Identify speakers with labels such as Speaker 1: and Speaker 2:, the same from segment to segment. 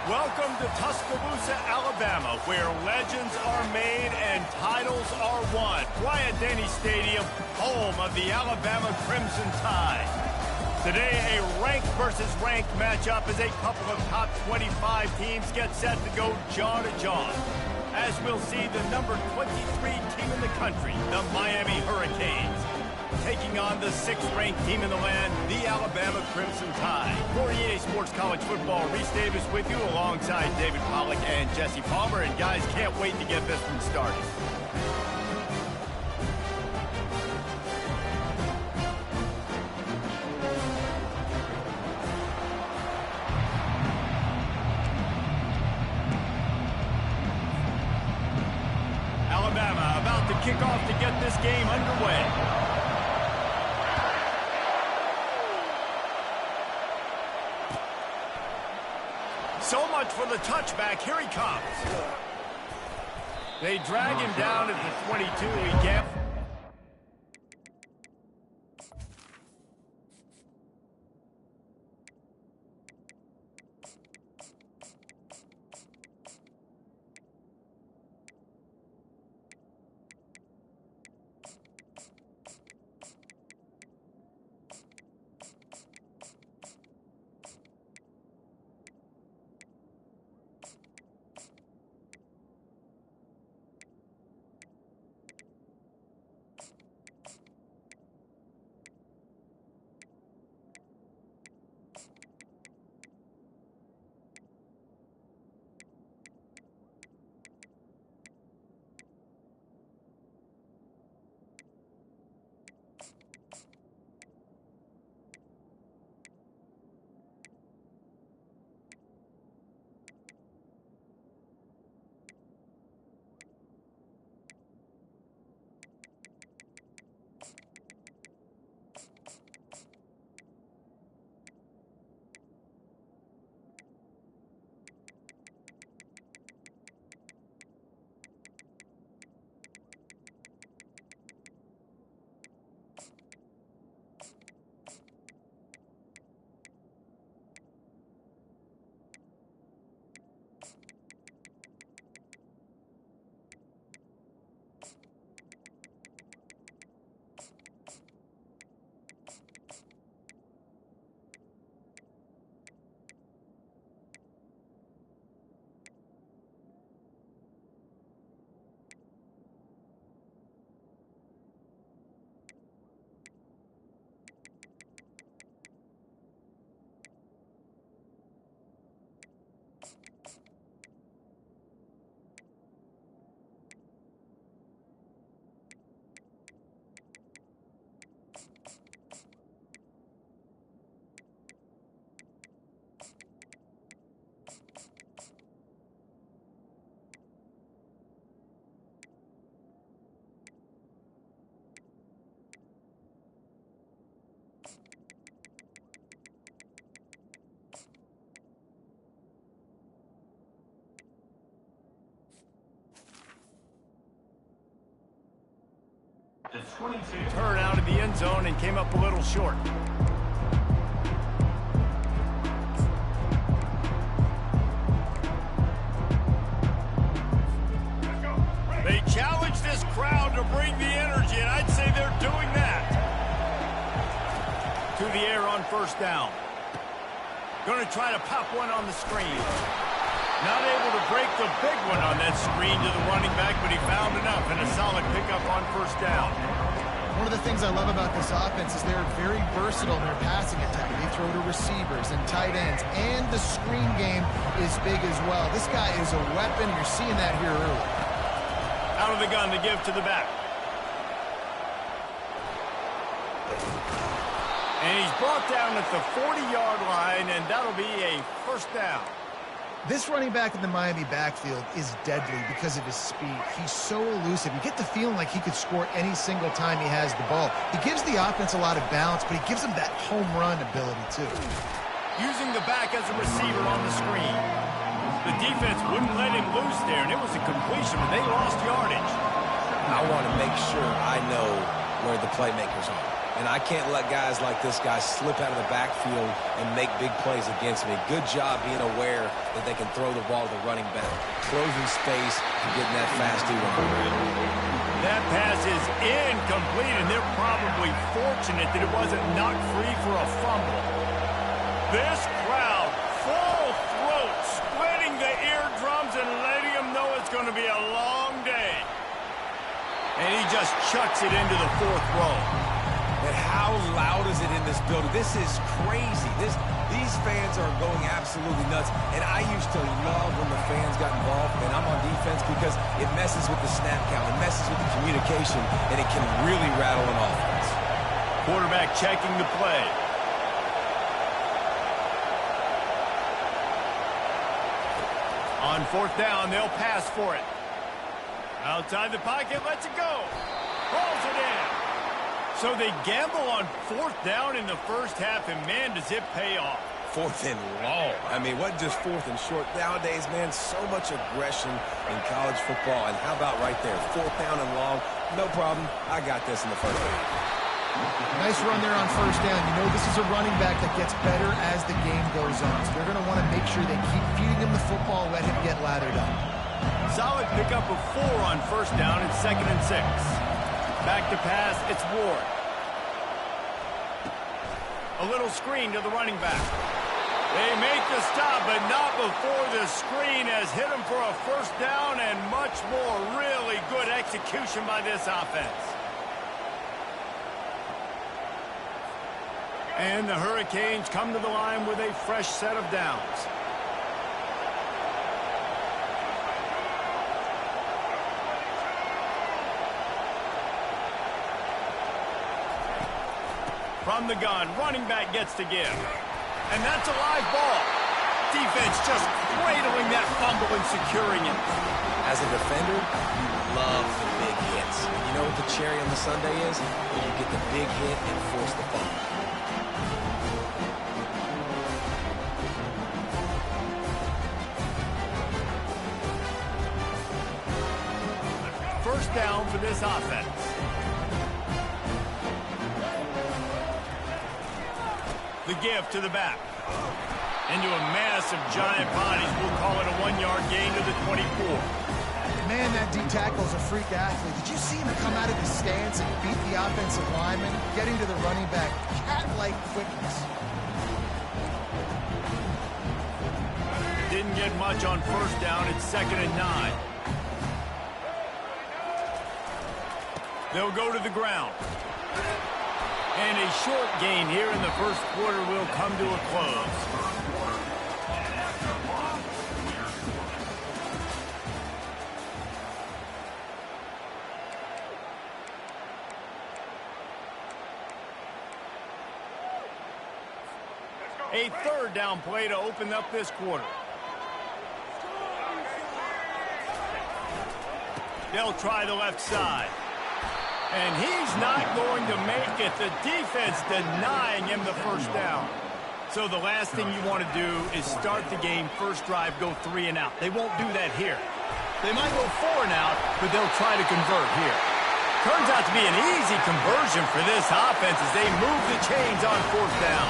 Speaker 1: Welcome to Tuscaloosa, Alabama, where legends are made and titles are won. Bryant-Denny Stadium, home of the Alabama Crimson Tide. Today, a ranked versus ranked matchup as a couple of top 25 teams get set to go jaw to jaw. As we'll see the number 23 team in the country, the Miami Hurricanes, taking on the 6th-ranked team in the land, the Alabama Crimson Tide. For EA Sports College Football, Reese Davis with you alongside David Pollack and Jesse Palmer. And guys, can't wait to get this one started. Alabama about to kick off to get this game underway. So much for the touchback. Here he comes. They drag him down at the 22. He can't. Turn out of the end zone and came up a little short. They challenge this crowd to bring the energy, and I'd say they're doing that. To the air on first down. Going to try to pop one on the screen. Not able to break the big one on that screen to the running back, but he found enough and a solid pickup on first down.
Speaker 2: One of the things I love about this offense is they're very versatile in their passing attack. They throw to receivers and tight ends, and the screen game is big as well. This guy is a weapon. You're seeing that here early.
Speaker 1: Out of the gun to give to the back. And he's brought down at the 40-yard line, and that'll be a first down.
Speaker 2: This running back in the Miami backfield is deadly because of his speed. He's so elusive. You get the feeling like he could score any single time he has the ball. He gives the offense a lot of balance, but he gives them that home run ability, too.
Speaker 1: Using the back as a receiver on the screen. The defense wouldn't let him loose there, and it was a completion, but they lost yardage.
Speaker 3: I want to make sure I know where the playmakers are. and I can't let guys like this guy slip out of the backfield and make big plays against me. Good job being aware that they can throw the ball to the running back, closing space and getting that fast dude on the ground.
Speaker 1: That pass is incomplete, and they're probably fortunate that it wasn't knocked free for a fumble. This crowd, full throat, splitting the eardrums and letting them know it's going to be a long day. And he just chucks it into the fourth row.
Speaker 3: And how loud is it in this building? This is crazy. These fans are going absolutely nuts. And I used to love when the fans got involved, and I'm on defense because it messes with the snap count. It messes with the communication, and it can really rattle an offense.
Speaker 1: Quarterback checking the play. On fourth down, they'll pass for it. Outside the pocket, lets it go. Rolls it in. So they gamble on fourth down in the first half, and man, does it pay off.
Speaker 3: Fourth and long. I mean, what just fourth and short? Nowadays, man, so much aggression in college football. And how about right there? Fourth down and long. No problem. I got this in the first half.
Speaker 2: Nice run there on first down. You know this is a running back that gets better as the game goes on. So they're going to want to make sure they keep feeding him the football, let him get lathered up.
Speaker 1: Solid pickup of 4 on first down and 2nd and 6. Back to pass, it's Ward. A little screen to the running back. They make the stop, but not before the screen has hit him for a first down and much more. Really good execution by this offense. And the Hurricanes come to the line with a fresh set of downs. From the gun, running back gets to give. And that's a live ball. Defense just cradling that fumble and securing it.
Speaker 3: As a defender, you love the big hits. You know what the cherry on the sundae is? When you get the big hit and force the fumble.
Speaker 1: First down for this offense. The give to the back. Into a mass of giant bodies. We'll call it a 1-yard gain to the 24.
Speaker 2: Man, that D tackle's a freak athlete. Did you see him come out of his stance and beat the offensive lineman, getting to the running back? Cat-like quickness.
Speaker 1: Didn't get much on first down. It's 2nd and 9. They'll go to the ground. And a short gain here in the first quarter will come to a close. A third down play to open up this quarter. They'll try the left side. And he's not going to make it. The defense denying him the first down. So the last thing you want to do is start the game, first drive, go 3 and out. They won't do that here. They might go 4 and out, but they'll try to convert here. Turns out to be an easy conversion for this offense as they move the chains on fourth down.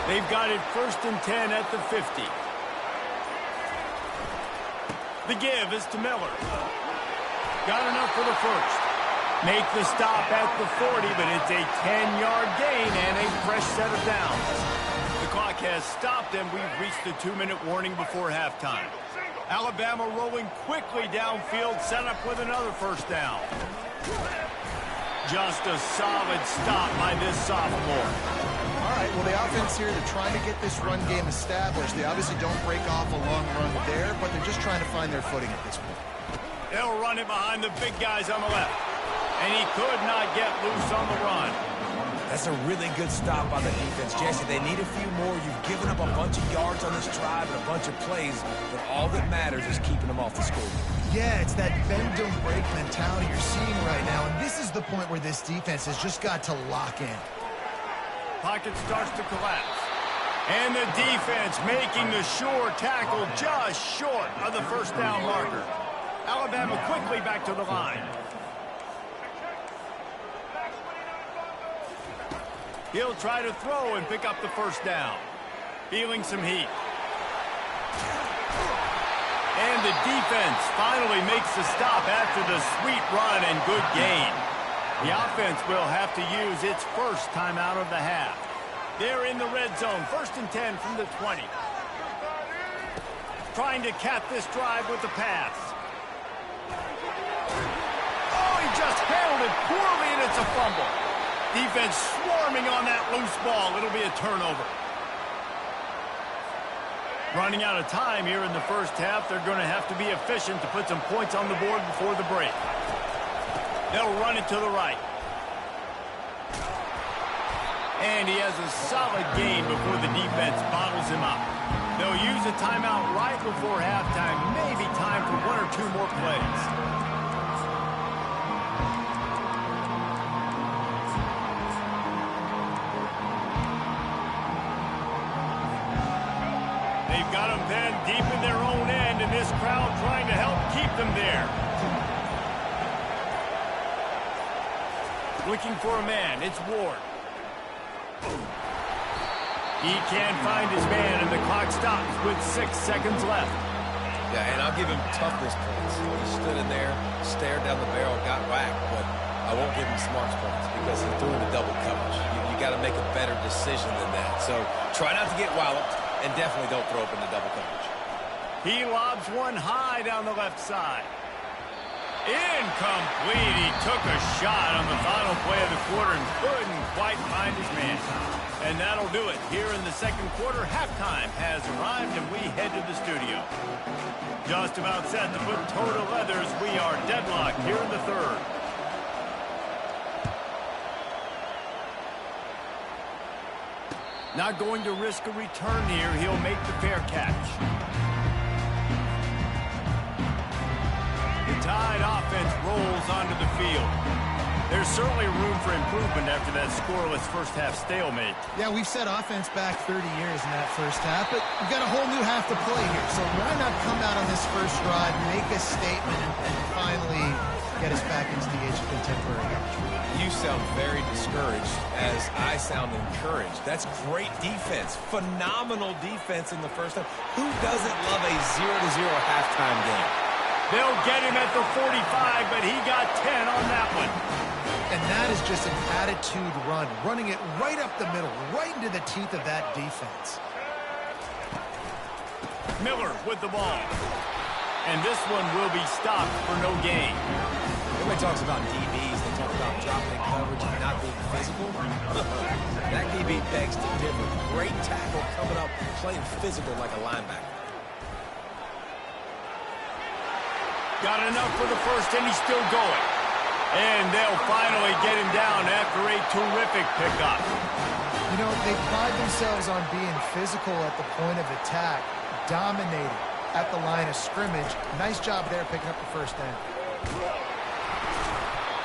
Speaker 1: They've got it 1st and 10 at the 50. The give is to Miller. Got enough for the first. Make the stop at the 40, but it's a 10-yard gain and a fresh set of downs. The clock has stopped, and we've reached the 2-minute warning before halftime. Alabama rolling quickly downfield, set up with another first down. Just a solid stop by this sophomore.
Speaker 2: All right, well, the offense here, they're trying to get this run game established. They obviously don't break off a long run there, but they're just trying to find their footing at this point.
Speaker 1: They'll run it behind the big guys on the left. And he could not get loose on the run.
Speaker 3: That's a really good stop by the defense, Jesse. They need a few more. You've given up a bunch of yards on this drive and a bunch of plays, but all that matters is keeping them off the score.
Speaker 2: Yeah, it's that bend, don't break mentality you're seeing right now, and this is the point where this defense has just got to lock in.
Speaker 1: Pocket starts to collapse. And the defense making the sure tackle just short of the first down marker. Alabama quickly back to the line. He'll try to throw and pick up the first down. Feeling some heat. And the defense finally makes the stop after the sweet run and good gain. The offense will have to use its first timeout of the half. They're in the red zone, 1st and 10 from the 20. Trying to cap this drive with the pass. Oh, he just handled it poorly, and it's a fumble. Defense swarming on that loose ball. It'll be a turnover. Running out of time here in the first half. They're going to have to be efficient to put some points on the board before the break. They'll run it to the right. And he has a solid gain before the defense bottles him up. They'll use a timeout right before halftime. Maybe time for 1 or 2 more plays. They've got them then deep in their own end, and this crowd trying to help keep them there. Looking for a man. It's Ward. He can't find his man, and the clock stops with 6 seconds left.
Speaker 3: Yeah, and I'll give him toughness points. He stood in there, stared down the barrel, got whacked, but I won't give him smarts points because he threw into double coverage. You got to make a better decision than that. So try not to get walloped, and definitely don't throw up into double coverage.
Speaker 1: He lobs one high down the left side. Incomplete. He took a shot on the final play of the quarter and couldn't quite find his man. And that'll do it. Here in the second quarter, halftime has arrived, and we head to the studio. Just about set to put toe to leathers. We are deadlocked here in the third. Not going to risk a return here. He'll make the fair catch. The Tide offense rolls onto the field. There's certainly room for improvement after that scoreless first half stalemate.
Speaker 2: Yeah, we've set offense back 30 years in that first half, but we've got a whole new half to play here. So why not come out on this first drive, make a statement, and finally get us back into the age of contemporary algebra?
Speaker 3: You sound very discouraged as I sound encouraged. That's great defense. Phenomenal defense in the first half. Who doesn't love a 0-0 halftime game?
Speaker 1: They'll get him at the 45, but he got 10 on that one.
Speaker 2: And that is just an attitude run, running it right up the middle, right into the teeth of that defense.
Speaker 1: Miller with the ball. And this one will be stopped for no gain.
Speaker 3: Everybody talks about DBs. They talk about dropping in coverage and not being physical. That DB begs to differ. Great tackle coming up, playing physical like a linebacker.
Speaker 1: Got enough for the first, and he's still going. And they'll finally get him down after a terrific pickup.
Speaker 2: You know, they pride themselves on being physical at the point of attack, dominating at the line of scrimmage. Nice job there picking up the first down.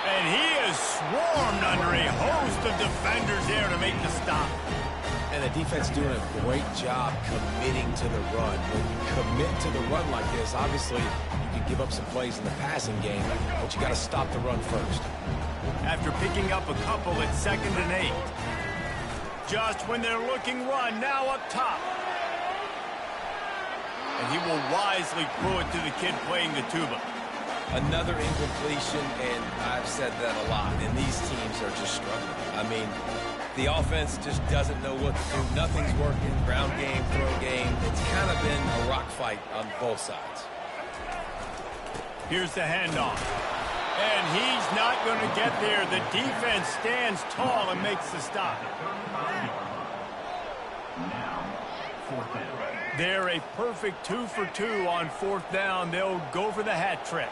Speaker 1: And he is swarmed under a host of defenders there to make the stop.
Speaker 3: And the defense doing a great job committing to the run. When you commit to the run like this, obviously you can give up some plays in the passing game, but you got to stop the run first.
Speaker 1: After picking up a couple at 2nd and 8. Just when they're looking run, now up top. And he will wisely throw it to the kid playing the tuba.
Speaker 3: Another incompletion, and I've said that a lot, and these teams are just struggling. I mean, the offense just doesn't know what to do. Nothing's working. Ground game, throw game. It's kind of been a rock fight on both sides.
Speaker 1: Here's the handoff. And he's not going to get there. The defense stands tall and makes the stop. They're a perfect 2 for 2 on 4th down. They'll go for the hat trick.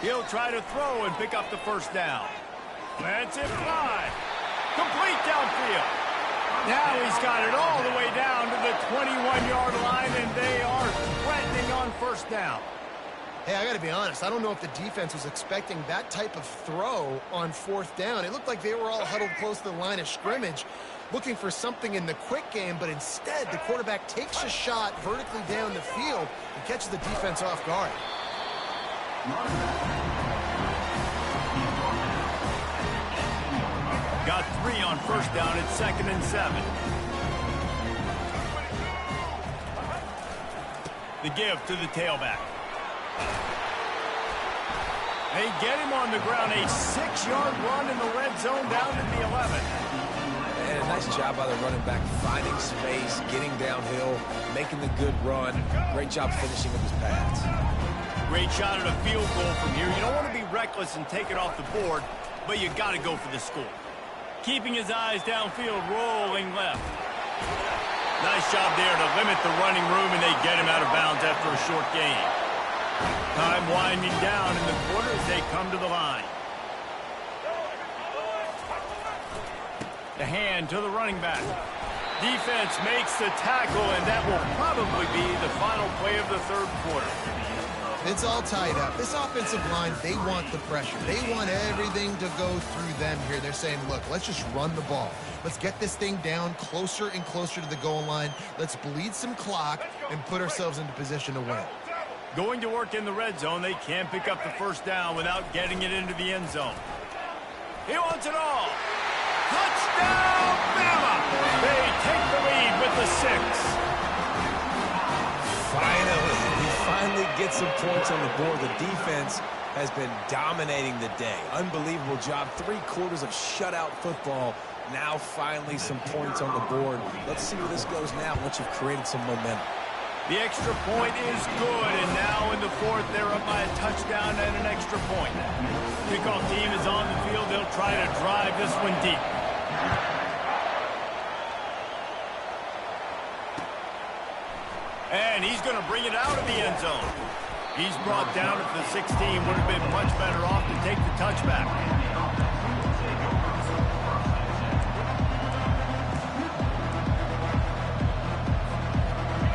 Speaker 1: He'll try to throw and pick up the first down. Let's it fly. Complete downfield. Now he's got it all the way down to the 21-yard line, and they are threatening on first down.
Speaker 2: Hey, I got to be honest. I don't know if the defense was expecting that type of throw on 4th down. It looked like they were all huddled close to the line of scrimmage, looking for something in the quick game, but instead the quarterback takes a shot vertically down the field and catches the defense off guard.
Speaker 1: got 3 on first down at 2nd and 7. The give to the tailback. They get him on the ground. A 6-yard run in the red zone down to the 11.
Speaker 3: And a nice job by the running back, finding space, getting downhill, making the good run. Great job finishing with his pads.
Speaker 1: Great shot at a field goal from here. You don't want to be reckless and take it off the board, but you got to go for the score. Keeping his eyes downfield, rolling left. Nice job there to limit the running room, and they get him out of bounds after a short gain. Time winding down in the quarter as they come to the line. The hand to the running back. Defense makes the tackle, and that will probably be the final play of the third quarter.
Speaker 2: It's all tied up. This offensive line, they want the pressure. They want everything to go through them here. They're saying, look, let's just run the ball. Let's get this thing down closer and closer to the goal line. Let's bleed some clock and put ourselves into position to win.
Speaker 1: Going to work in the red zone, they can't pick up the first down without getting it into the end zone. He wants it all. Touchdown, Bama! They take the lead with the 6.
Speaker 3: Finally get some points on the board. The defense has been dominating the day. Unbelievable job. 3 quarters of shutout football. Now finally some points on the board. Let's see where this goes now once you've created some momentum.
Speaker 1: The extra point is good, and now in the fourth, they're up by a touchdown and an extra point. Kickoff team is on the field. They'll try to drive this one deep. And he's going to bring it out of the end zone. He's brought down at the 16. Would have been much better off to take the touchback.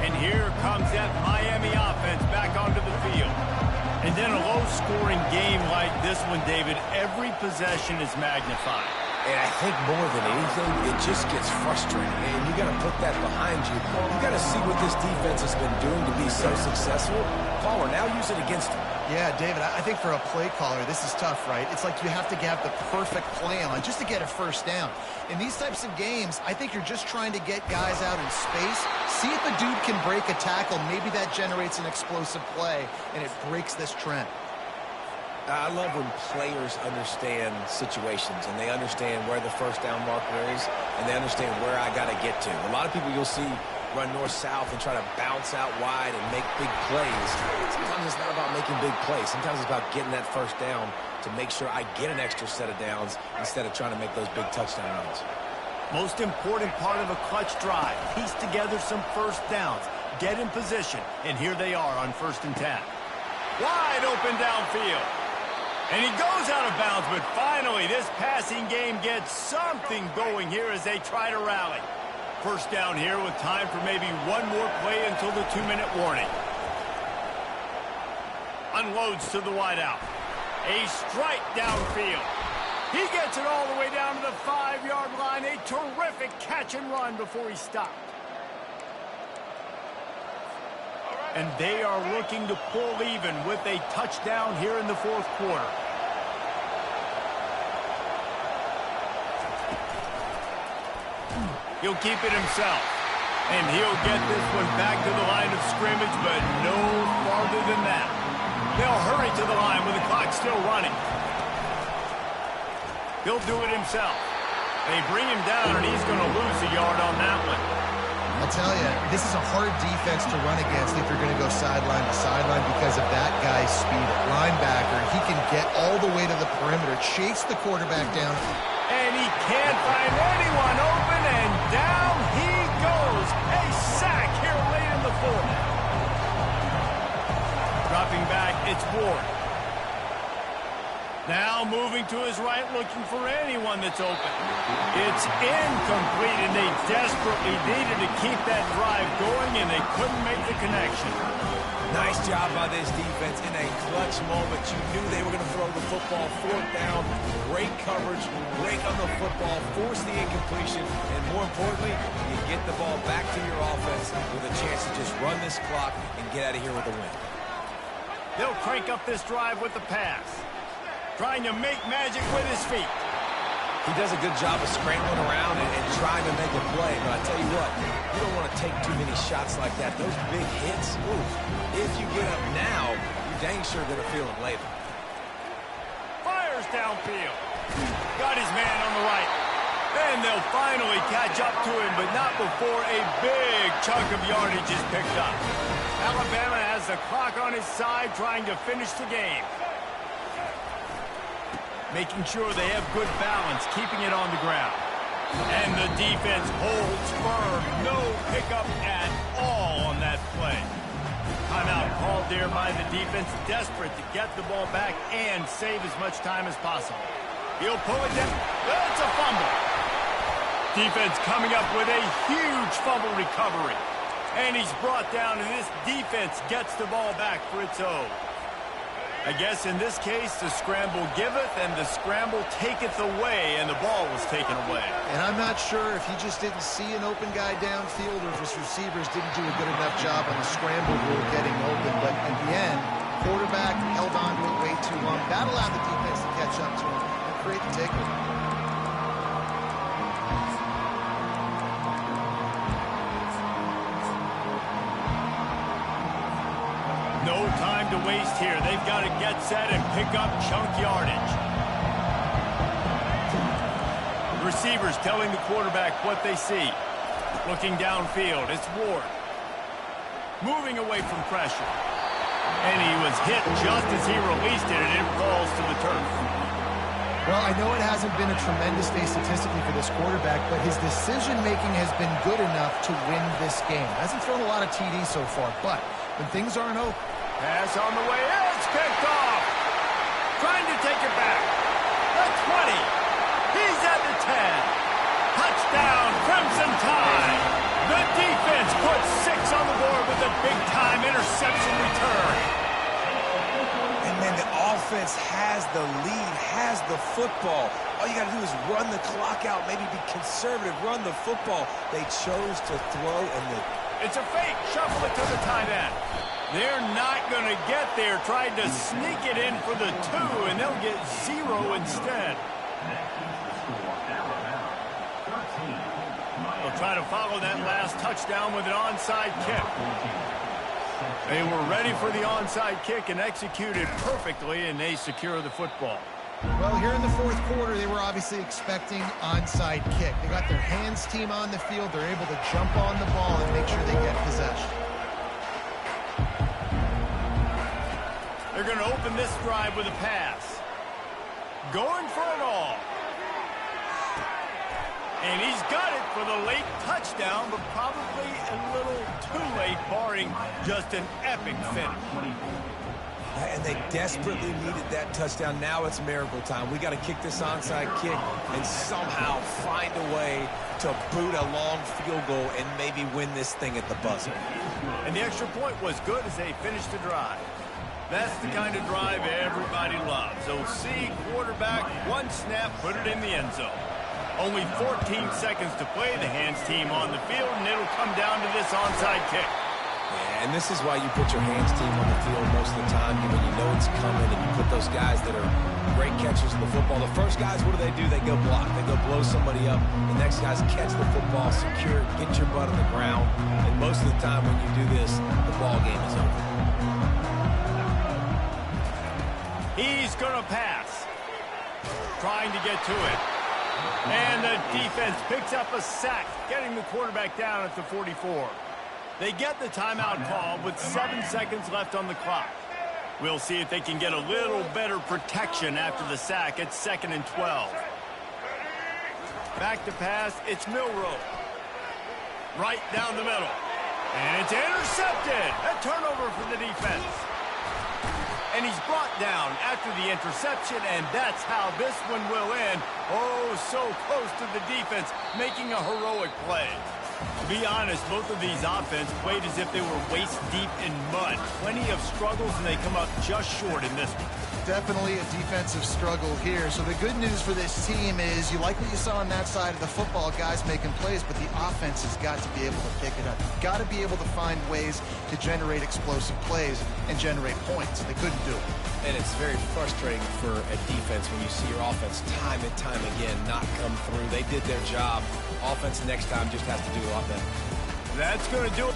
Speaker 1: And here comes that Miami offense back onto the field. And then a low-scoring game like this one, David, every possession is magnified.
Speaker 3: And I think more than anything, it just gets frustrating. And you got to put that behind you. You got to see what this defense has been doing to be so successful. Caller, now use it against them.
Speaker 2: Yeah, David, I think for a play caller, this is tough, right? It's like you have to have the perfect play on just to get a first down. In these types of games, I think you're just trying to get guys out in space, see if a dude can break a tackle. Maybe that generates an explosive play, and it breaks this trend.
Speaker 3: I love when players understand situations and they understand where the first down marker is and they understand where I got to get to. A lot of people you'll see run north-south and try to bounce out wide and make big plays. Sometimes it's not about making big plays. Sometimes it's about getting that first down to make sure I get an extra set of downs instead of trying to make those big touchdown runs.
Speaker 1: Most important part of a clutch drive, piece together some first downs, get in position, and here they are on 1st and 10. Wide open downfield. And he goes out of bounds, but finally this passing game gets something going here as they try to rally. First down here with time for maybe one more play until the 2-minute warning. Unloads to the wideout. A strike downfield. He gets it all the way down to the 5-yard line. A terrific catch and run before he stopped. And they are looking to pull even with a touchdown here in the fourth quarter. He'll keep it himself. And he'll get this one back to the line of scrimmage, but no farther than that. They'll hurry to the line with the clock still running. He'll do it himself. They bring him down, and he's going to lose a yard on that one.
Speaker 2: I'll tell you, this is a hard defense to run against if you're going to go sideline to sideline because of that guy's speed. Linebacker, he can get all the way to the perimeter, chase the quarterback down.
Speaker 1: And he can't find anyone open, and down he goes. A sack here late in the fourth. Dropping back, it's Ward. Now moving to his right, looking for anyone that's open. It's incomplete, and they desperately needed to keep that drive going, and they couldn't make the connection.
Speaker 3: Nice job by this defense in a clutch moment. You knew they were going to throw the football. 4th down, great coverage, great on the football, force the incompletion, and more importantly, you get the ball back to your offense with a chance to just run this clock and get out of here with a win.
Speaker 1: They'll crank up this drive with the pass. Trying to make magic with his feet.
Speaker 3: He does a good job of scrambling around and trying to make a play. But I tell you what, you don't want to take too many shots like that. Those big hits, ooh, if you get up now, you're dang sure going to feel them later.
Speaker 1: Fires downfield. Got his man on the right. And they'll finally catch up to him, but not before a big chunk of yardage is picked up. Alabama has the clock on his side, trying to finish the game. Making sure they have good balance, keeping it on the ground. And the defense holds firm. No pickup at all on that play. Timeout called there by the defense, desperate to get the ball back and save as much time as possible. He'll pull it down. It's a fumble. Defense coming up with a huge fumble recovery. And he's brought down, and this defense gets the ball back for its own. I guess in this case, the scramble giveth and the scramble taketh away, and the ball was taken away.
Speaker 2: And I'm not sure if he just didn't see an open guy downfield or if his receivers didn't do a good enough job on the scramble rule getting open. But in the end, quarterback held on to it way too long. That allowed the defense to catch up to him and create the takeaway.
Speaker 1: No time to waste here. They've got to get set and pick up chunk yardage. The receivers telling the quarterback what they see. Looking downfield, it's Ward. Moving away from pressure. And he was hit just as he released it, and it falls to the turf.
Speaker 2: Well, I know it hasn't been a tremendous day statistically for this quarterback, but his decision-making has been good enough to win this game. Hasn't thrown a lot of TDs so far, but when things aren't open.
Speaker 1: Pass on the way. It's picked off. Trying to take it back. The 20. He's at the 10. Touchdown, Crimson Tide. The defense puts 6 on the board with a big-time interception return.
Speaker 3: And man, the offense has the lead, has the football. All you got to do is run the clock out, maybe be conservative, run the football. They chose to throw, and
Speaker 1: it's a fake. Shuffle it to the tight end. They're not going to get there. Tried to sneak it in for the 2, and they'll get 0 instead. They'll try to follow that last touchdown with an onside kick. They were ready for the onside kick and executed perfectly, and they secure the football.
Speaker 2: Well, here in the fourth quarter, they were obviously expecting onside kick. They got their hands team on the field. They're able to jump on the ball and make sure they get possession.
Speaker 1: They're going to open this drive with a pass. Going for it all. And he's got it for the late touchdown, but probably a little too late, barring just an epic finish.
Speaker 3: And they desperately needed that touchdown. Now it's miracle time. We got to kick this onside kick and somehow find a way to boot a long field goal and maybe win this thing at the buzzer.
Speaker 1: And the extra point was good as they finished the drive. That's the kind of drive everybody loves. OC, quarterback, one snap, put it in the end zone. Only 14 seconds to play. The hands team on the field, and it'll come down to this onside kick.
Speaker 3: Yeah, and this is why you put your hands team on the field most of the time when you know it's coming, and you put those guys that are great catchers of the football. The first guys, what do? They go block. They go blow somebody up. The next guys catch the football, secure it, get your butt on the ground. And most of the time when you do this, the ball game is over.
Speaker 1: He's going to pass. Trying to get to it. And the defense picks up a sack, getting the quarterback down at the 44. They get the timeout call with 7 seconds left on the clock. We'll see if they can get a little better protection after the sack at 2nd and 12. Back to pass, it's Milroe. Right down the middle. And it's intercepted. A turnover for the defense. And he's brought down after the interception, and that's how this one will end. Oh, so close to the defense, making a heroic play. To be honest, both of these offenses played as if they were waist deep in mud. Plenty of struggles, and they come up just short in this one.
Speaker 2: Definitely a defensive struggle here. So the good news for this team is you like what you saw on that side of the football, guys making plays, but the offense has got to be able to pick it up. You've got to be able to find ways to generate explosive plays and generate points. They couldn't do it.
Speaker 3: And it's very frustrating for a defense when you see your offense time and time again not come through. They did their job. Offense next time just has to do a lot better.
Speaker 1: That's going to do it.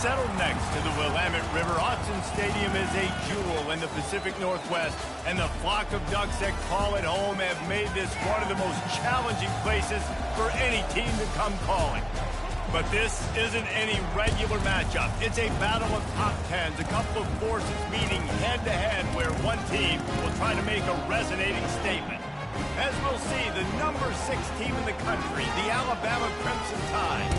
Speaker 1: Settled next to the Willamette River, Autzen Stadium is a jewel in the Pacific Northwest, and the flock of Ducks that call it home have made this one of the most challenging places for any team to come calling. But this isn't any regular matchup. It's a battle of top tens, a couple of forces meeting head-to-head where one team will try to make a resonating statement. As we'll see, the number 6 team in the country, the Alabama Crimson Tide,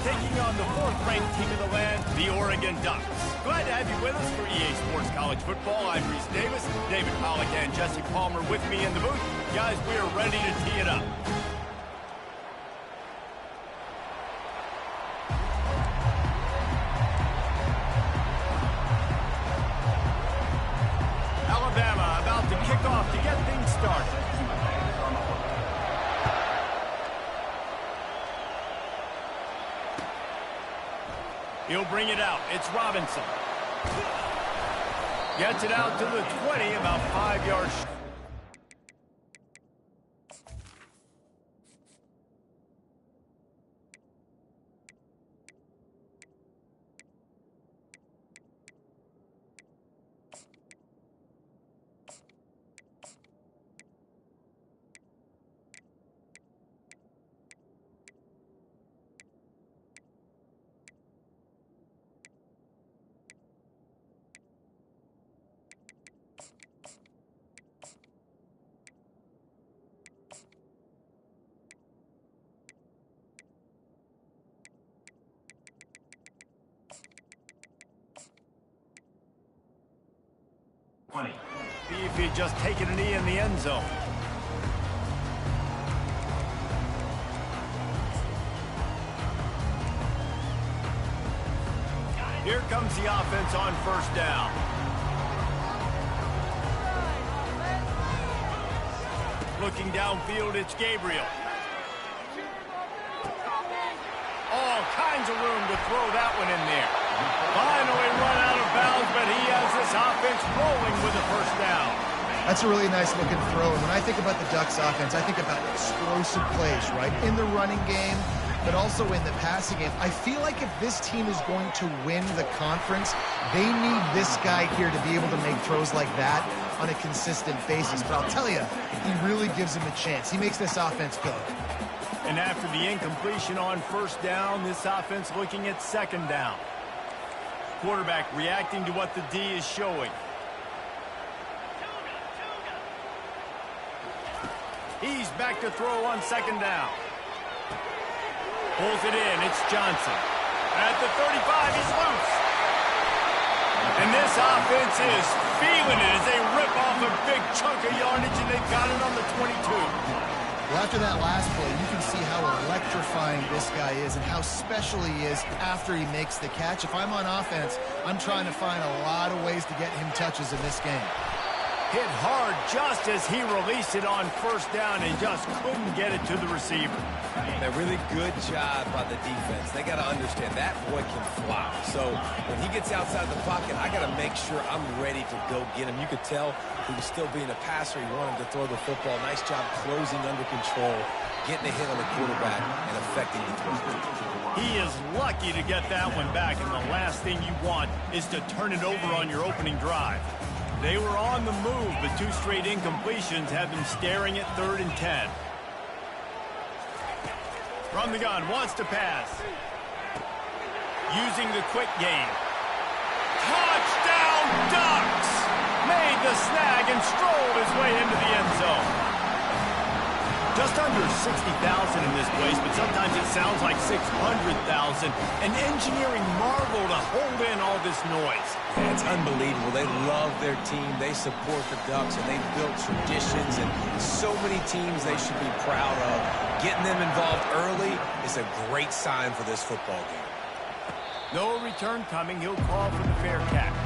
Speaker 1: taking on the 4th-ranked team in the land, the Oregon Ducks. Glad to have you with us for EA Sports College Football. I'm Reese Davis, David Pollack and Jesse Palmer with me in the booth. Guys, we are ready to tee it up. Alabama about to kick off to get things started. He'll bring it out. It's Robinson. Gets it out to the 20, about 5 yards. See if he'd just taken a knee in the end zone. Here comes the offense on first down. Looking downfield, it's Gabriel. kinds of room to throw that one in there. Finally run out of bounds, but he has this offense rolling with a first down.
Speaker 2: That's a really nice looking throw. And when I think about the Ducks offense, I think about explosive plays, right? In the running game, but also in the passing game. I feel like if this team is going to win the conference, they need this guy here to be able to make throws like that on a consistent basis. But I'll tell you, he really gives him a chance. He makes this offense go.
Speaker 1: And after the incompletion on first down, this offense looking at second down. Quarterback reacting to what the D is showing. He's back to throw on second down. Pulls it in. It's Johnson. At the 35, he's loose. And this offense is feeling it as they rip off a big chunk of yardage, and they've got it on the 22.
Speaker 2: Well, after that last play, you can see how electrifying this guy is and how special he is after he makes the catch. If I'm on offense, I'm trying to find a lot of ways to get him touches in this game.
Speaker 1: Hit hard just as he released it on first down and just couldn't get it to the receiver.
Speaker 3: A really good job by the defense. They got to understand that boy can fly. So when he gets outside the pocket, I got to make sure I'm ready to go get him. You could tell he was still being a passer. He wanted to throw the football. Nice job closing under control, getting a hit on the quarterback, and affecting the throw.
Speaker 1: He is lucky to get that one back, and the last thing you want is to turn it over on your opening drive. They were on the move, but two straight incompletions have them staring at 3rd and 10. From the gun, wants to pass. Using the quick game. Touchdown, Ducks! Made the snag and strolled his way into the end zone. Just under 60,000 in this place, but sometimes it sounds like 600,000. An engineering marvel to hold in all this noise.
Speaker 3: Yeah, it's unbelievable. They love their team. They support the Ducks, and they've built traditions and so many teams they should be proud of. Getting them involved early is a great sign for this football game.
Speaker 1: No return coming. He'll call for the fair catch.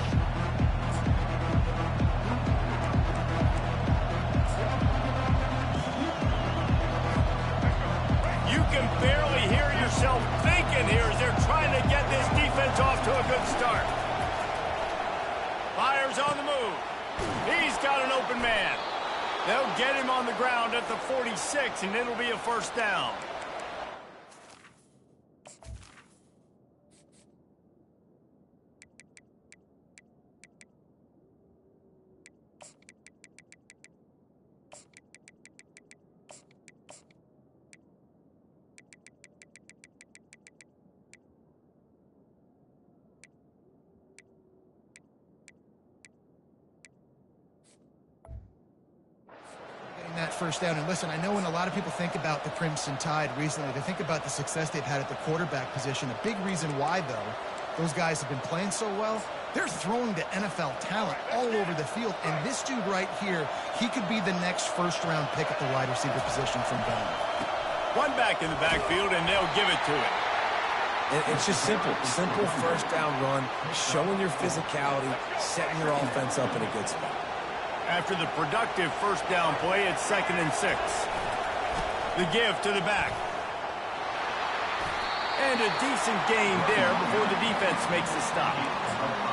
Speaker 1: You can barely hear yourself thinking here as they're trying to get this defense off to a good start. Fires on the move. He's got an open man. They'll get him on the ground at the 46, and it'll be a first down.
Speaker 2: That first down. And listen, I know when a lot of people think about the Crimson Tide recently, they think about the success they've had at the quarterback position. A big reason why, though, those guys have been playing so well, they're throwing to NFL talent all over the field. And this dude right here, he could be the next first-round pick at the wide receiver position from Bama.
Speaker 1: One back in the backfield, and they'll give it to him.
Speaker 3: It's just simple. Simple first down run, showing your physicality, setting your offense up in a good spot.
Speaker 1: After the productive first down play, it's 2nd and 6. The give to the back. And a decent gain there before the defense makes the stop.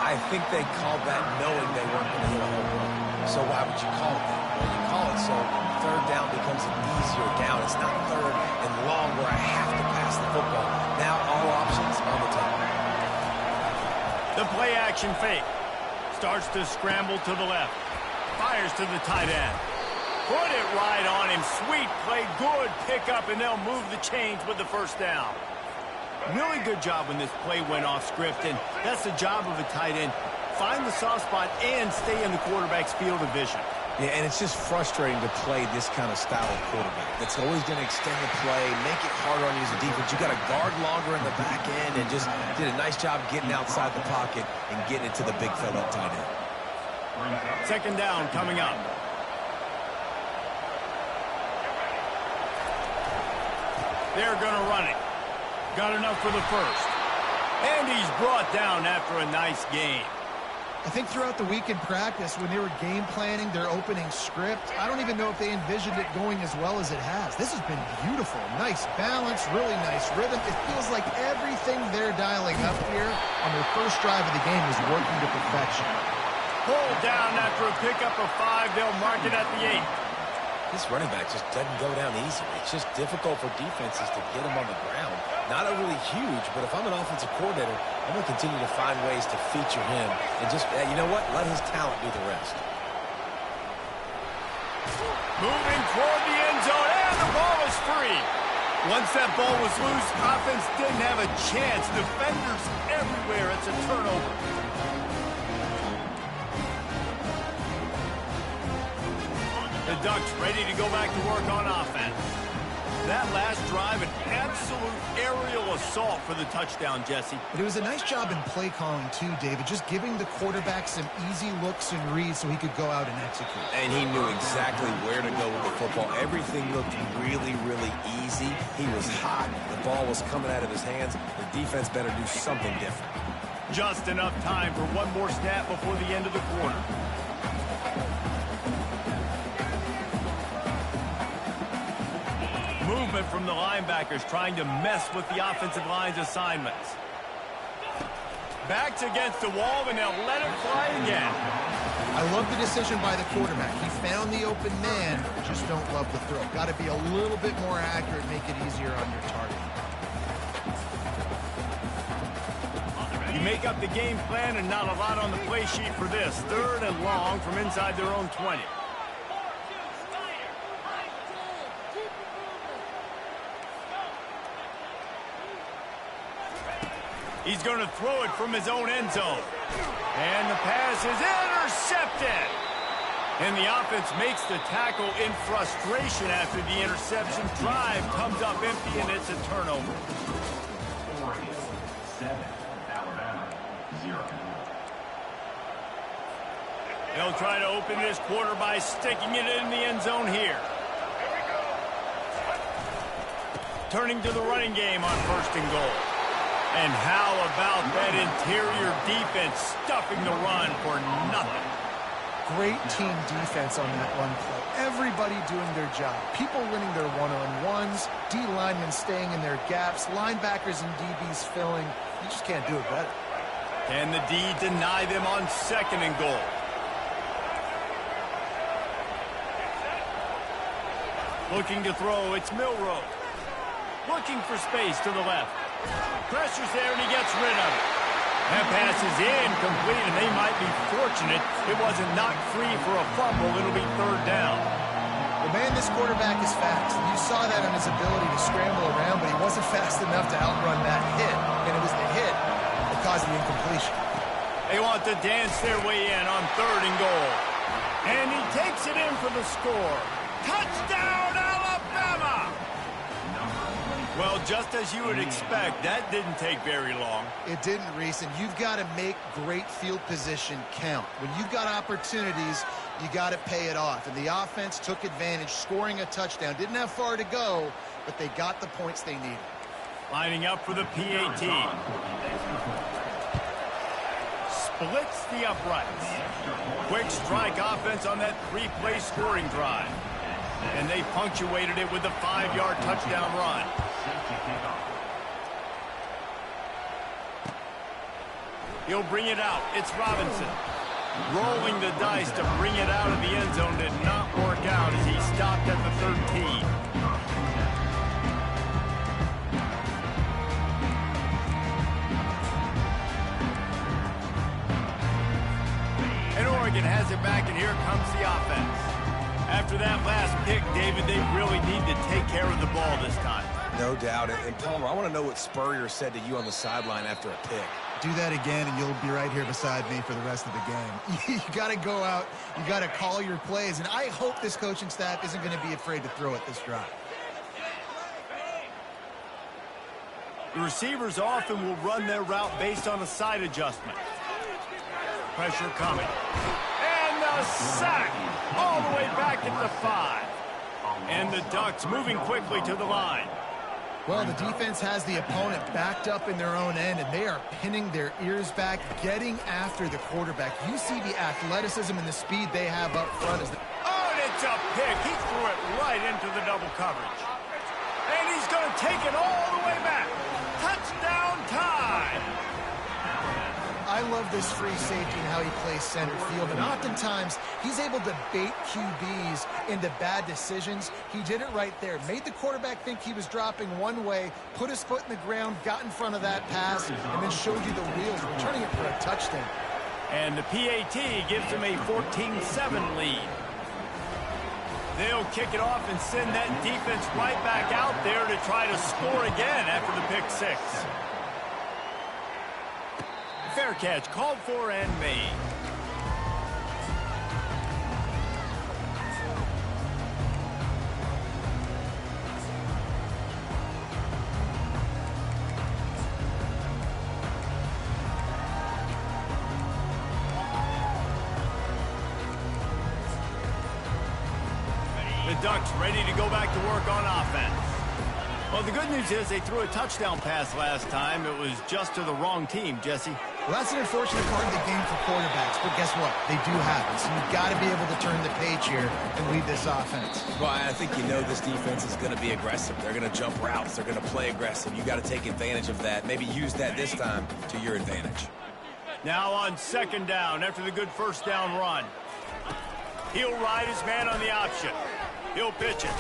Speaker 3: I think they called that knowing they weren't going to hit a home run. So why would you call it that? Well, you call it so 3rd down becomes an easier down. It's not 3rd and long where I have to pass the football. Now all options on the table.
Speaker 1: The play action fake. Starts to scramble to the left. Fires to the tight end. Put it right on him. Sweet play. Good pickup, and they'll move the chains with the first down. Really good job when this play went off script, and that's the job of a tight end. Find the soft spot and stay in the quarterback's field of vision.
Speaker 3: Yeah, and it's just frustrating to play this kind of style of quarterback. That's always going to extend the play, make it harder on you as a defense. You got to guard longer in the back end, and just did a nice job getting outside the pocket and getting it to the big fella tight end.
Speaker 1: 2nd down coming up. They're going to run it. Got enough for the first. And he's brought down after a nice gain.
Speaker 2: I think throughout the week in practice, when they were game planning their opening script, I don't even know if they envisioned it going as well as it has. This has been beautiful. Nice balance, really nice rhythm. It feels like everything they're dialing up here on their first drive of the game is working to perfection.
Speaker 1: Pulled down after a pickup of 5. They'll mark it at the 8.
Speaker 3: This running back just doesn't go down easy. It's just difficult for defenses to get him on the ground. Not overly huge, but if I'm an offensive coordinator, I'm going to continue to find ways to feature him and just, you know what, let his talent do the rest.
Speaker 1: Moving toward the end zone, and the ball is free. Once that ball was loose, offense didn't have a chance. Defenders everywhere. It's a turnover. The Ducks ready to go back to work on offense. That last drive, an absolute aerial assault for the touchdown, Jesse.
Speaker 2: But it was a nice job in play calling too, David, just giving the quarterback some easy looks and reads so he could go out and execute.
Speaker 3: And he knew exactly where to go with the football. Everything looked really, really easy. He was hot. The ball was coming out of his hands. The defense better do something different.
Speaker 1: Just enough time for one more snap before the end of the quarter. Movement from the linebackers trying to mess with the offensive line's assignments. Backs against the wall, and they'll let it fly again.
Speaker 2: I love the decision by the quarterback. He found the open man, just don't love the throw. Got to be a little bit more accurate, make it easier on your target.
Speaker 1: You make up the game plan and not a lot on the play sheet for this. 3rd and long from inside their own 20. He's going to throw it from his own end zone. And the pass is intercepted. And the offense makes the tackle in frustration after the interception. Drive comes up empty, and it's a turnover. They'll try to open this quarter by sticking it in the end zone here. Turning to the running game on 1st and goal. And how about that interior defense stuffing the run for nothing?
Speaker 2: Great team defense on that run play. Everybody doing their job. People winning their one-on-ones, D linemen staying in their gaps, linebackers and DBs filling. You just can't do it better.
Speaker 1: Can the D deny them on 2nd and goal? Looking to throw, it's Milroe. Looking for space to the left. Pressure's there, and he gets rid of it. That pass is incomplete, and they might be fortunate it wasn't knocked free for a fumble. It'll be 3rd down.
Speaker 2: Well, man, this quarterback is fast. You saw that on his ability to scramble around, but he wasn't fast enough to outrun that hit, and it was the hit that caused the incompletion.
Speaker 1: They want to dance their way in on 3rd and goal. And he takes it in for the score. Touchdown, Alabama! Well, just as you would expect, that didn't take very long.
Speaker 2: It didn't, Reese, and you've got to make great field position count. When you've got opportunities, you got to pay it off. And the offense took advantage, scoring a touchdown. Didn't have far to go, but they got the points they needed.
Speaker 1: Lining up for the PAT. Splits the uprights. Quick strike offense on that 3-play scoring drive. And they punctuated it with a 5-yard touchdown run. He'll bring it out. It's Robinson. Rolling the dice to bring it out of the end zone did not work out as he stopped at the 13. And Oregon has it back, and here comes the offense. After that last pick, David, they really need to take care of the ball this time.
Speaker 3: No doubt. And Palmer, I want to know what Spurrier said to you on the sideline after a pick.
Speaker 2: Do that again, and you'll be right here beside me for the rest of the game. You got to go out. You got to call your plays, and I hope this coaching staff isn't going to be afraid to throw it this drive.
Speaker 1: The receivers often will run their route based on a side adjustment. Pressure coming. And the sack all the way back at the 5. And the Ducks moving quickly to the line.
Speaker 2: Well, the defense has the opponent backed up in their own end, and they are pinning their ears back, getting after the quarterback. You see the athleticism and the speed they have up front.
Speaker 1: Oh, and it's a pick. He threw it right into the double coverage. And he's going to take it all the way back. Touchdown time.
Speaker 2: I love this free safety and how he plays center field, and oftentimes he's able to bait QBs into bad decisions. He did it right there. Made the quarterback think he was dropping one way, put his foot in the ground, got in front of that pass, and then showed you the wheels, returning it for a touchdown.
Speaker 1: And the PAT gives him a 14-7 lead. They'll kick it off and send that defense right back out there to try to score again after the pick six. Fair catch called for and made. The Ducks ready to go back to work on offense. Well, the good news is they threw a touchdown pass last time. It was just to the wrong team, Jesse.
Speaker 2: Well, that's an unfortunate part of the game for quarterbacks, but guess what? They do happen, so you've got to be able to turn the page here and lead this offense.
Speaker 3: Well, I think you know this defense is going to be aggressive. They're going to jump routes. They're going to play aggressive. You got to take advantage of that. Maybe use that this time to your advantage.
Speaker 1: Now on second down after the good first down run. He'll ride his man on the option. He'll pitch it.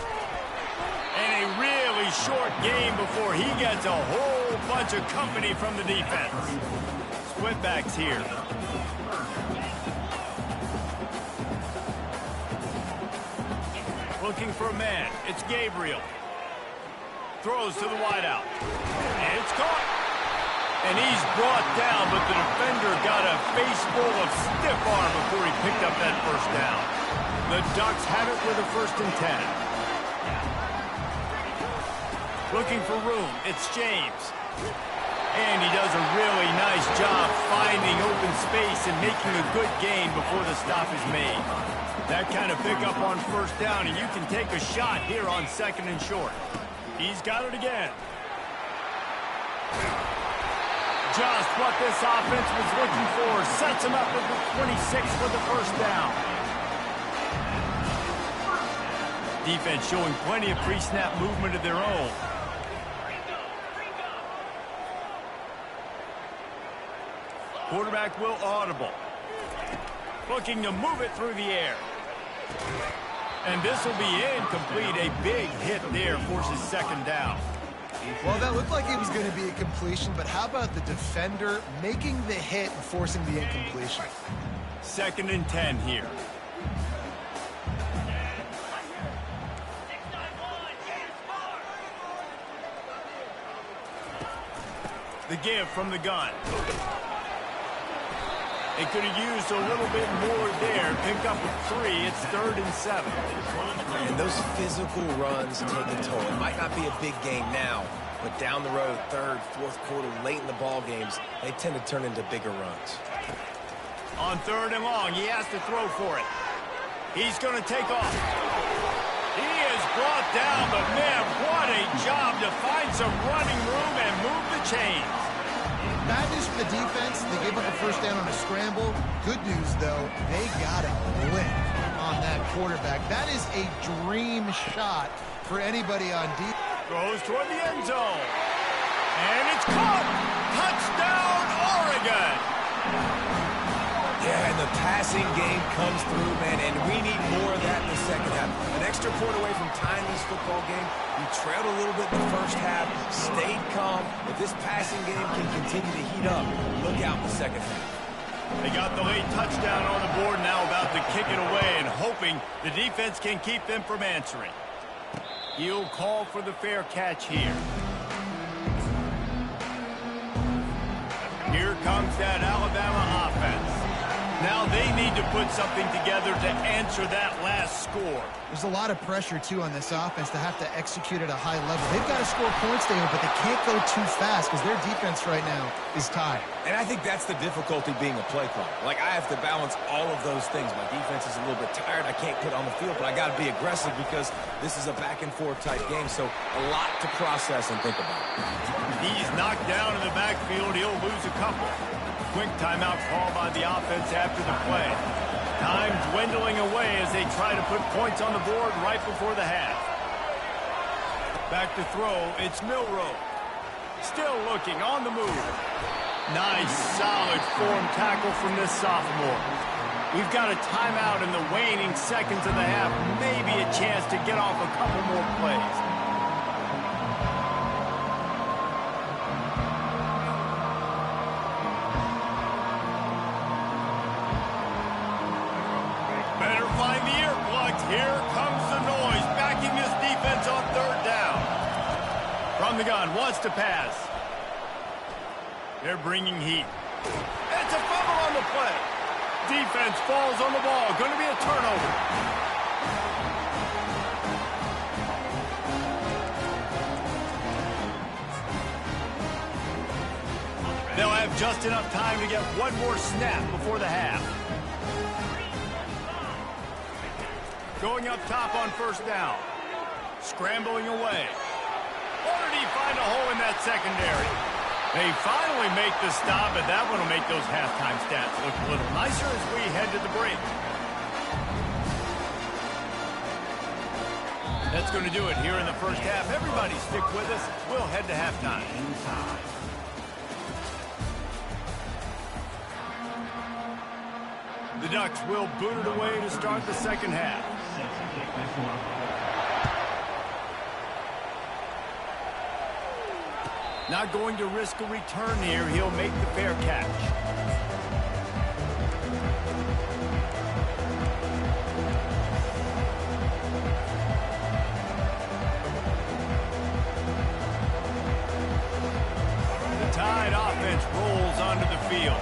Speaker 1: And a really short game before he gets a whole bunch of company from the defense. Split backs here. Looking for a man. It's Gabriel. Throws to the wideout. And it's caught. And he's brought down, but the defender got a face full of stiff arm before he picked up that first down. The Ducks have it with a 1st and 10. Looking for room. It's James. And he does a really nice job finding open space and making a good gain before the stop is made. That kind of pickup on first down, and you can take a shot here on 2nd and short. He's got it again. Just what this offense was looking for. Sets him up with the 26 for the first down. Defense showing plenty of pre-snap movement of their own. Quarterback will audible. Looking to move it through the air. And this will be incomplete. A big hit there forces 2nd down.
Speaker 2: Well, that looked like it was going to be a completion, but how about the defender making the hit and forcing the incompletion?
Speaker 1: 2nd and 10 here. The give from the gun. They could have used a little bit more there. Pick up a 3. It's 3rd and 7.
Speaker 3: And those physical runs take a toll. It might not be a big game now, but down the road, 3rd, 4th quarter, late in the ball games, they tend to turn into bigger runs.
Speaker 1: On 3rd and long, he has to throw for it. He's going to take off. He is brought down, but man, what a job to find some running room and move the chains.
Speaker 2: Bad news for the defense. They gave up a first down on a scramble. Good news, though, they got a blink on that quarterback. That is a dream shot for anybody on defense.
Speaker 1: Throws toward the end zone. And it's caught. Touchdown, Oregon.
Speaker 3: Yeah, and the passing game comes through, man, and we need more of that in the second half. An extra point away from tying this football game. We trailed a little bit in the first half, stayed calm. If this passing game can continue to heat up, look out in the second half.
Speaker 1: They got the late touchdown on the board, now about to kick it away and hoping the defense can keep them from answering. He'll call for the fair catch here. Here comes that Alabama offense. Now they need to put something together to answer that last score.
Speaker 2: There's a lot of pressure, too, on this offense to have to execute at a high level. They've got to score points there, but they can't go too fast because their defense right now is tied.
Speaker 3: And I think that's the difficulty being a play caller. Like, I have to balance all of those things. My defense is a little bit tired. I can't put on the field, but I got to be aggressive because this is a back-and-forth type game, so a lot to process and think about.
Speaker 1: He's knocked down in the backfield. He'll lose a couple. Quick timeout call by the offense after the play. Time dwindling away as they try to put points on the board right before the half. Back to throw, it's Milroe. Still looking, on the move. Nice, solid form tackle from this sophomore. We've got a timeout in the waning seconds of the half. Maybe a chance to get off a couple more plays. Here comes the noise, backing this defense on third down. From the gun, wants to pass. They're bringing heat. It's a fumble on the play. Defense falls on the ball. Going to be a turnover. They'll have just enough time to get one more snap before the half. Going up top on first down. Scrambling away. Or did he find a hole in that secondary? They finally make the stop, but that one will make those halftime stats look a little nicer as we head to the break. That's going to do it here in the first half. Everybody stick with us. We'll head to halftime. The Ducks will boot it away to start the second half. Not going to risk a return here. He'll make the fair catch. The Tide offense rolls onto the field.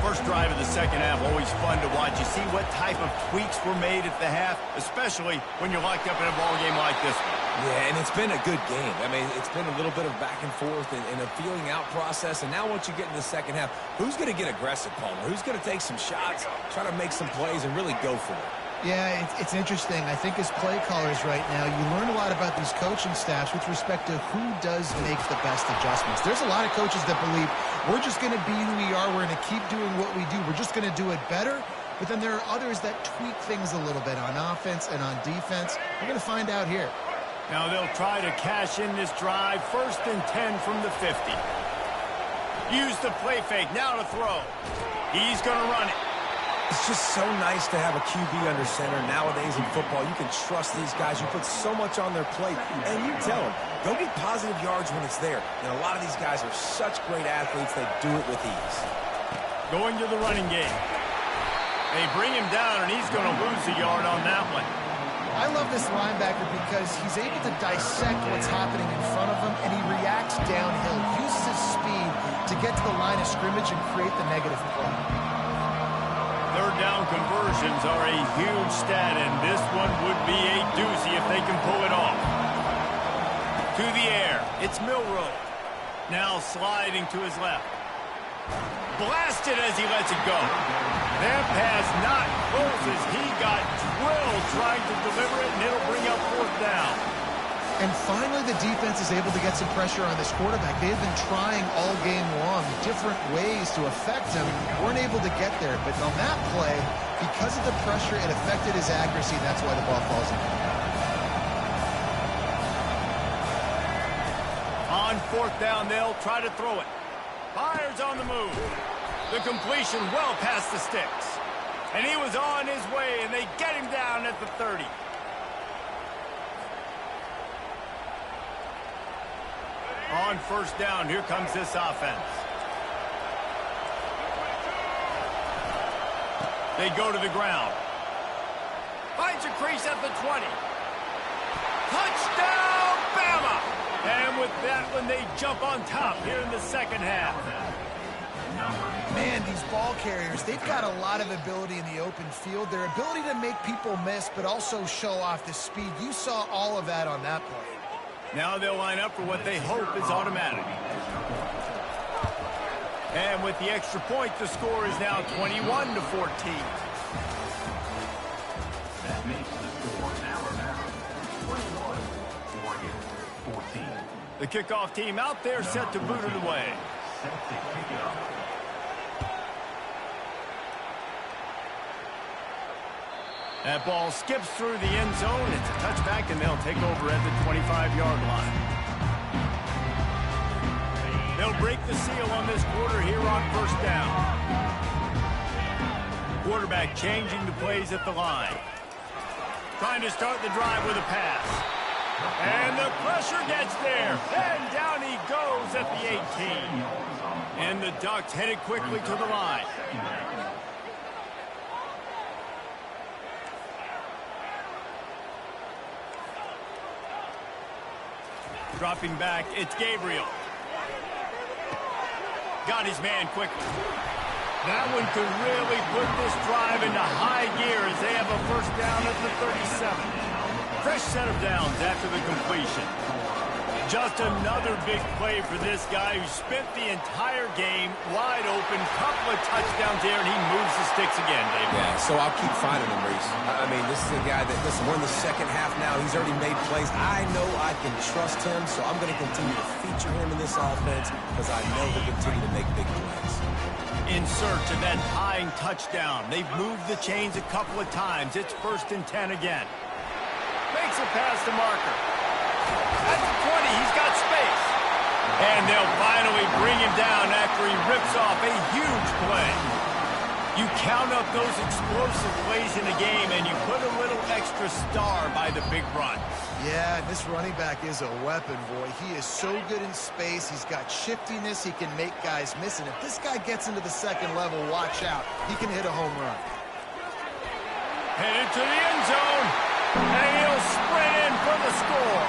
Speaker 1: First drive of the second half, always fun to watch. You see what type of tweaks were made at the half, especially when you're locked up in a ball game like this one.
Speaker 3: Yeah, and it's been a good game. I mean, it's been a little bit of back and forth and a feeling out process. And now once you get in the second half, who's going to get aggressive, Palmer? Who's going to take some shots, try to make some plays, and really go for it?
Speaker 2: Yeah, it's interesting. I think as play callers right now, you learn a lot about these coaching staffs with respect to who does make the best adjustments. There's a lot of coaches that believe we're just going to be who we are. We're going to keep doing what we do. We're just going to do it better. But then there are others that tweak things a little bit on offense and on defense. We're going to find out here.
Speaker 1: Now they'll try to cash in this drive. 1st and 10 from the 50. Use the play fake. Now to throw. He's going to run it.
Speaker 3: It's just so nice to have a QB under center. Nowadays in football, you can trust these guys. You put so much on their plate, and you tell them, go get positive yards when it's there. And a lot of these guys are such great athletes, they do it with ease.
Speaker 1: Going to the running game. They bring him down, and he's going to lose a yard on that one.
Speaker 2: I love this linebacker because he's able to dissect what's happening in front of him, and he reacts downhill, uses his speed to get to the line of scrimmage and create the negative play.
Speaker 1: Third down conversions are a huge stat, and this one would be a doozy if they can pull it off. To the air, it's Milroe. Now sliding to his left. Blasted as he lets it go. That pass not close as he got drilled trying to deliver it, and it'll bring up 4th down.
Speaker 2: And finally, the defense is able to get some pressure on this quarterback. They have been trying all game long different ways to affect him. Weren't able to get there. But on that play, because of the pressure, it affected his accuracy. That's why the ball falls in.
Speaker 1: On 4th down, they'll try to throw it. Fires on the move. The completion well past the sticks. And he was on his way, and they get him down at the 30. On 1st down, here comes this offense. They go to the ground. Finds a crease at the 20. Touchdown, Bama! And with that one, they jump on top here in the second half.
Speaker 2: Man, these ball carriers, they've got a lot of ability in the open field. Their ability to make people miss, but also show off the speed. You saw all of that on that play.
Speaker 1: Now they'll line up for what they hope is automatic. And with the extra point, the score is now 21-14.
Speaker 4: That makes the score Alabama 21, Oregon 14.
Speaker 1: The kickoff team out there set to boot it away.
Speaker 4: Set to kick it off.
Speaker 1: That ball skips through the end zone. It's a touchback, and they'll take over at the 25-yard line. They'll break the seal on this quarter here on first down. Quarterback changing the plays at the line. Trying to start the drive with a pass. And the pressure gets there. And down he goes at the 18. And the Ducks headed quickly to the line. Dropping back, it's Gabriel. Got his man quickly. That one could really put this drive into high gear as they have a first down at the 37. Fresh set of downs after the completion. Just another big play for this guy who spent the entire game wide open. Couple of touchdowns there, and he moves the sticks again, David.
Speaker 3: Yeah, so I'll keep finding him, Reese. I mean, this is a guy that, listen, we're in the second half now. He's already made plays. I know I can trust him, so I'm going to continue to feature him in this offense because I know he'll continue to make big plays.
Speaker 1: In search of that tying touchdown. They've moved the chains a couple of times. It's 1st and 10 again. Makes a pass to Marker. At the 20, he's got space. And they'll finally bring him down after he rips off a huge play. You count up those explosive plays in the game, and you put a little extra star by the big run.
Speaker 2: Yeah, this running back is a weapon, boy. He is so good in space. He's got shiftiness. He can make guys miss. And if this guy gets into the second level, watch out. He can hit a home run.
Speaker 1: Headed to the end zone. And he'll sprint in for the score.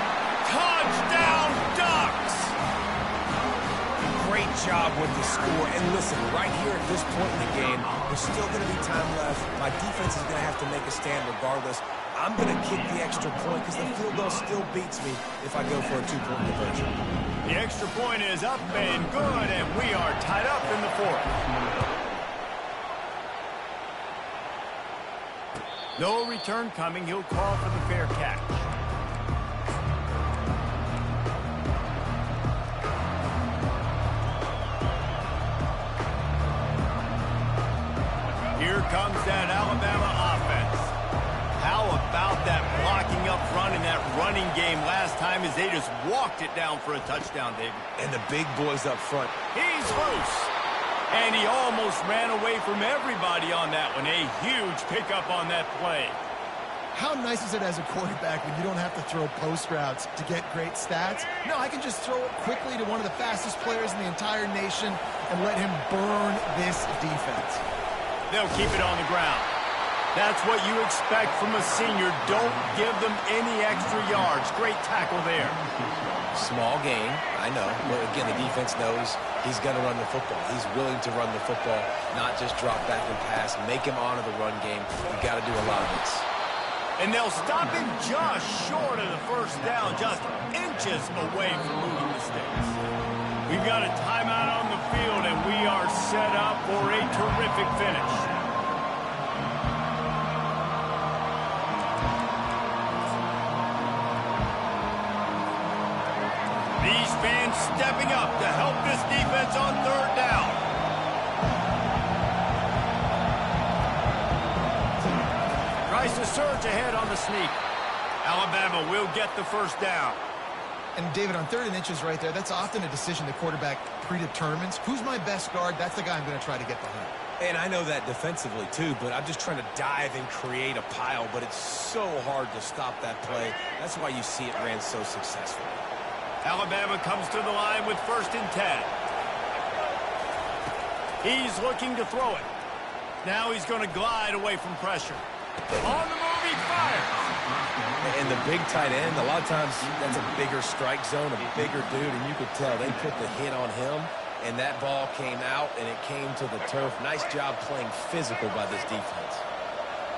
Speaker 1: Touchdown, Ducks!
Speaker 3: Great job with the score. And listen, right here at this point in the game, there's still going to be time left. My defense is going to have to make a stand regardless. I'm going to kick the extra point because the field goal still beats me if I go for a two-point conversion.
Speaker 1: The extra point is up and good, and we are tied up in the 4th. No return coming. He'll call for the fair catch. Here comes that Alabama offense. How about that blocking up front in that running game last time as they just walked it down for a touchdown, David?
Speaker 3: And the big boys up front.
Speaker 1: He's loose. And he almost ran away from everybody on that one. A huge pickup on that play.
Speaker 2: How nice is it as a quarterback when you don't have to throw post routes to get great stats? No, I can just throw it quickly to one of the fastest players in the entire nation and let him burn this defense.
Speaker 1: They'll keep it on the ground. That's what you expect from a senior. Don't give them any extra yards. Great tackle there.
Speaker 3: Small gain, I know. But again, the defense knows he's going to run the football. He's willing to run the football, not just drop back and pass. Make him honor the run game. You've got to do a lot of this.
Speaker 1: And they'll stop him just short of the first down, just inches away from moving the sticks. We've got a timeout on the field, and we are set up for a terrific finish. These fans stepping up to help this defense on 3rd down. Tries to surge ahead on the sneak. Alabama will get the first down.
Speaker 2: And David, on 3rd and inches right there, that's often a decision the quarterback predetermines. Who's my best guard? That's the guy I'm going to try to get behind.
Speaker 3: And I know that defensively, too, but I'm just trying to dive and create a pile, but it's so hard to stop that play. That's why you see it ran so successful.
Speaker 1: Alabama comes to the line with 1st and 10. He's looking to throw it. Now he's going to glide away from pressure. On the move, he fires.
Speaker 3: And the big tight end, a lot of times that's a bigger strike zone, a bigger dude, and you could tell they put the hit on him. and that ball came out, and it came to the turf. Nice job playing physical by this defense.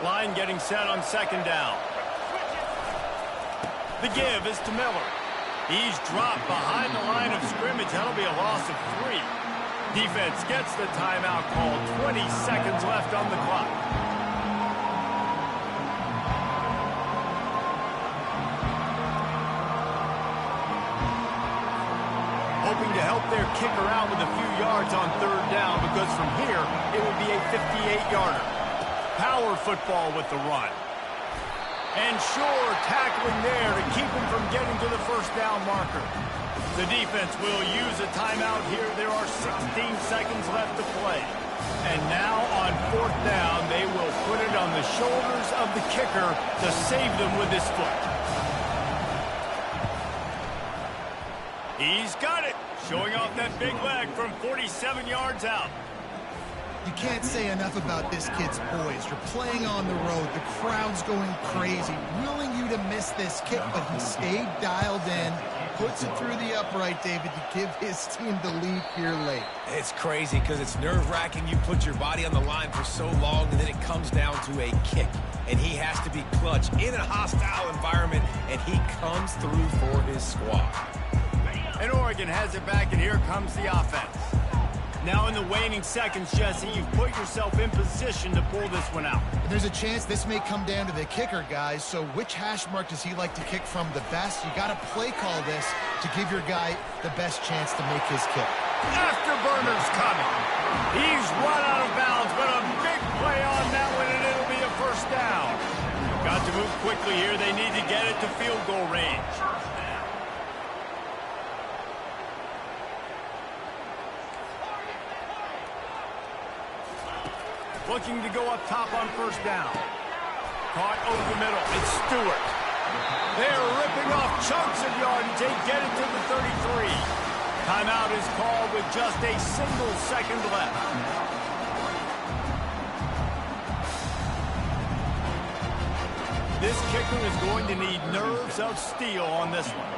Speaker 1: Line getting set on second down. The give is to Miller. He's dropped behind the line of scrimmage. That'll be a loss of 3. Defense gets the timeout called. 20 seconds left on the clock. Hoping to help their kicker out with a few yards on third down, because from here, it will be a 58-yarder. Power football with the run. And sure, tackling there to keep him from getting to the first down marker. The defense will use a timeout here. There are 16 seconds left to play. And now on fourth down, they will put it on the shoulders of the kicker to save them with his foot. He's got it. Showing off that big leg from 47 yards out.
Speaker 2: You can't say enough about this kid's poise. You're playing on the road. The crowd's going crazy, willing you to miss this kick, but he stayed dialed in, puts it through the upright, David, to give his team the lead here late.
Speaker 3: It's crazy because it's nerve-wracking. You put your body on the line for so long, and then it comes down to a kick. And he has to be clutch in a hostile environment, and he comes through for his squad.
Speaker 1: And Oregon has it back, and here comes the offense. Now in the waning seconds, Jesse, you've put yourself in position to pull this one out.
Speaker 2: And there's a chance this may come down to the kicker, guys, so which hash mark does he like to kick from the best? You got to play call this to give your guy the best chance to make his kick.
Speaker 1: Afterburner's coming. He's run out of bounds, but a big play on that one, and it'll be a first down. Got to move quickly here. They need to get it to field goal range. Looking to go up top on first down. Caught over the middle. It's Stewart. They're ripping off chunks of yardage. They get it to the 33. Timeout is called with just a single second left. This kicker is going to need nerves of steel on this one.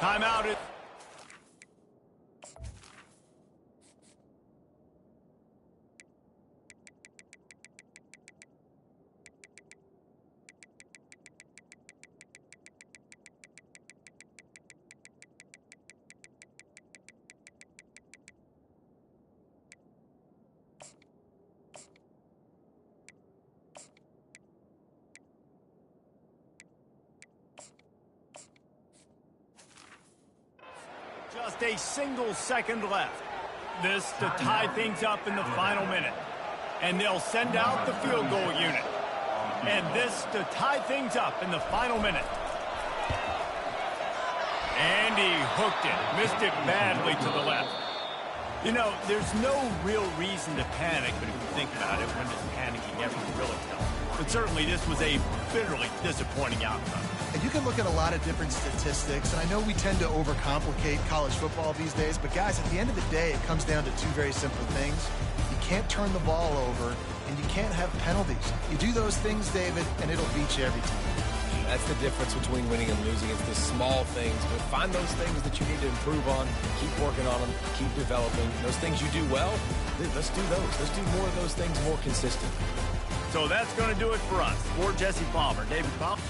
Speaker 1: Timeout is... Just a single second left. This to tie things up in the final minute. And they'll send out the field goal unit. And this to tie things up in the final minute. And he hooked it. Missed it badly to the left. You know, there's no real reason to panic, but if you think about it, when does panicking ever really tell? But certainly this was a bitterly disappointing outcome.
Speaker 2: And you can look at a lot of different statistics, and I know we tend to overcomplicate college football these days, but guys, at the end of the day, it comes down to two very simple things. You can't turn the ball over, and you can't have penalties. You do those things, David, and it'll beat you every time.
Speaker 3: That's the difference between winning and losing. It's the small things, but find those things that you need to improve on, keep working on them, keep developing. Those things you do well, let's do those. Let's do more of those things more consistent.
Speaker 1: So that's going to do it for us. For Jesse Palmer, David Palmer.